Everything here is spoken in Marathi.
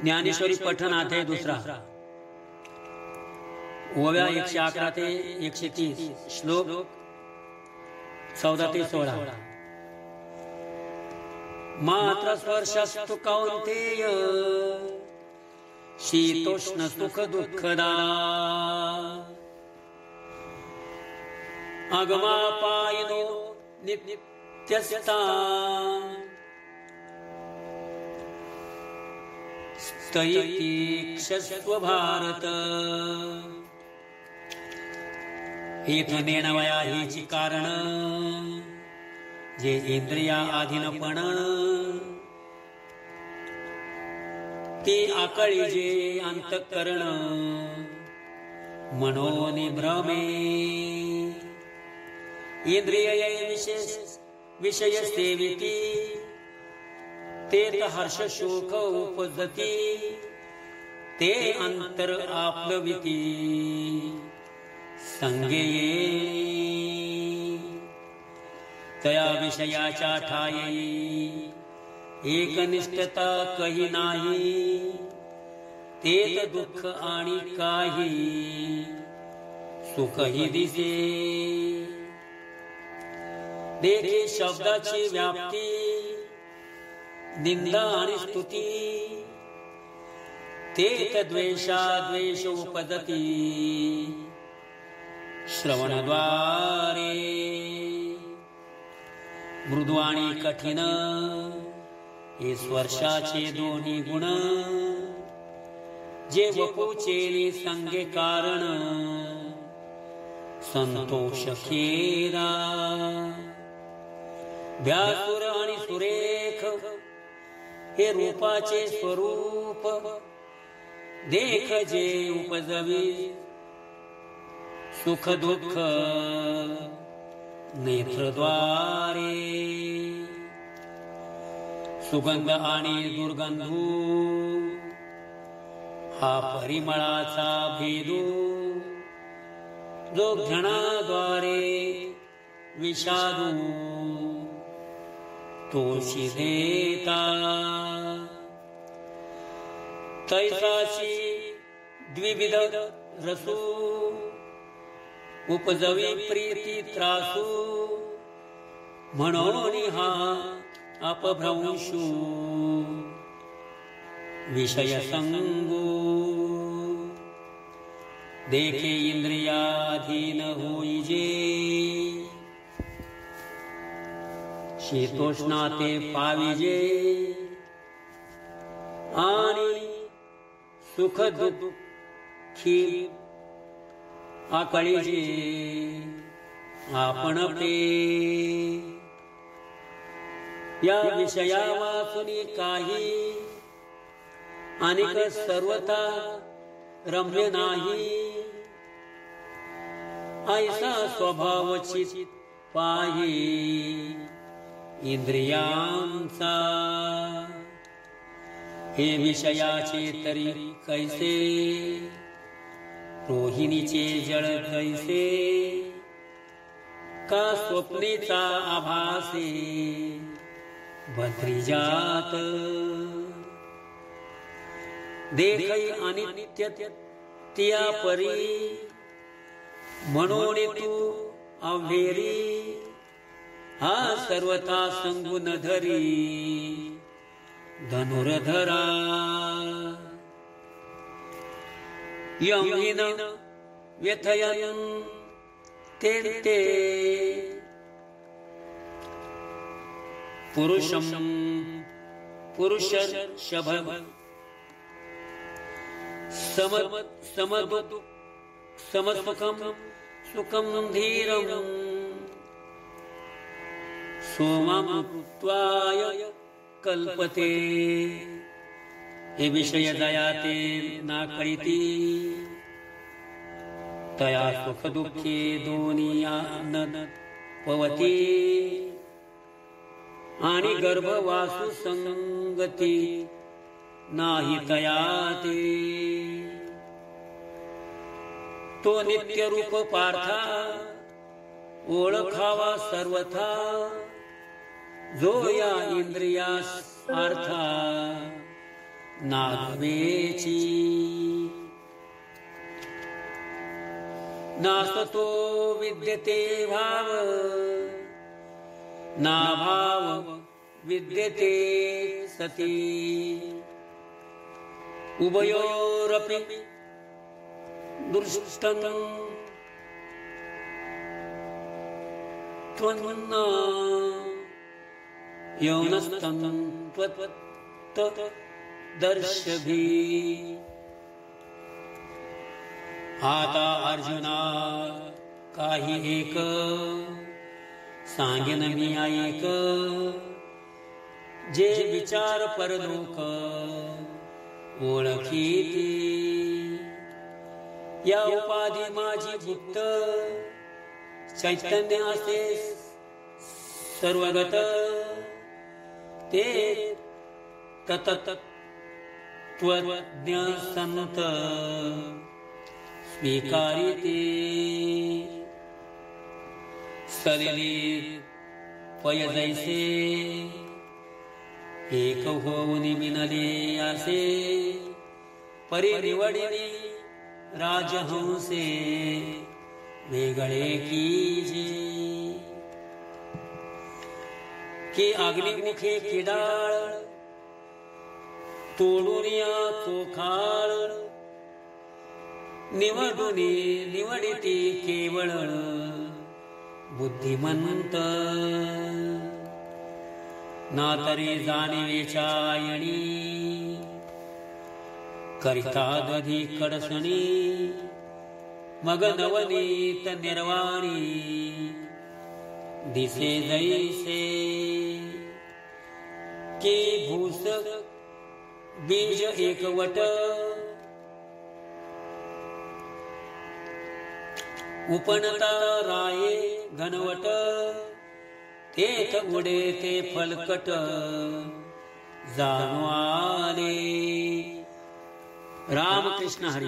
ज्ञानेश्वरी पठण अध्याय दुसरा ओव्या 111 ते 130 श्लोक 14 ते 16। मात्र स्पर्शस्तु कौन्तेय शीतोष्ण सुख दुःखदा अगमापायिनो नित्यस्ता स्थैतीक्षस्व भारत। हेतुनेन वया हीची कारण जे इंद्रिया अधीनपण ती आकळी जे अंतःकरण मनोनिभ्रमे इंद्रिय विषय सेविती तेत हर्ष शोक उपजती ते अंतर आप्लविती संगेये तया विषयाच्या ठायी एकनिष्ठता कही नाही तेत दुःख आणि काही सुखही दिसे। देखे शब्दाची व्याप्ती निंदा आणि स्तुती तेत द्वेषा द्वेष उपजती श्रवणद्वारे। मृदू आणि कठीण हे स्पर्शाचे दोन्ही गुण जे वपुचे संगे कारण संतोष खेरा। व्यासुर आणि सुरेख हे रूपाचे स्वरूप देख जे उपजवी सुख दुःख नेत्रद्वारे। सुगंध आणि दुर्गंधू हा परिमळाचा भेदू जो घ्राणाद्वारे विषादू तोषी देता। तैसाची द्विविध रसू उपजवी प्रीती त्रासू म्हणून हा अपभ्रंशू विषय संगू। देखे इंद्रियाधीन होईजे शीतोष्णाते पाविजे आणि सुख दुःखी आकळीजे आपण पे। या विषया वाचुनी काही अनेक सर्वथा रम्य नाही ऐसा स्वभाव चित पाही इंद्रियांचा। हे विषयाचे तरी कैसे रोहिणीचे जळ कैसे का स्वप्नेचा आभासे भद्रिजात। देखै अनित्य त्या परी म्हणून तू अव्हेरी हा सर्वथा संगू न धरी धनुर्धरा। यमहिन व्यथयन ते पुरुषम पुरुषर्षभ समसुखम सुखम धीरम सोममुक्त्वाय कल्पते। हे विषय दयाते नाकळीती तया सुख दुःखे दोन्ही आनंद पवती आणि गर्भवासु संगती नाही तयाते। तो नित्य रूप पार्था ओळखावा सर्वथा जो या इंद्रियास अर्था नागवेची नासतो विद्यते भाव नाभाव विद्यते सती उभयोरपि दुष्टं त्वन्ना यौनस्तं त्वत् दर्शभी आता अर्जुना काही एक सांगेन मी ऐक जे विचार परलोक ओळखीती या उपाधी माझी गुप्त चैतन्य असे सर्वगत ते तत्त्वज्ञ संत स्वीकारिते सलिले पय जैसे एक होऊन मिनले असे परिनिवडिले राजहंसे वेगळे कीजे की अग्निमुखे किडाळ तोडून या चोखाळ निवडुनी निवडिती केवळ बुद्धिमंत ना तरी जाणीवेचायणी करिता दधी कडसणी मग नवनीत निर्वाणी दिसे जैसे की भूस बीज एकवट उपनता राये घनवट तेथ उडे ते फलकट जाणू आले. रामकृष्ण हरी.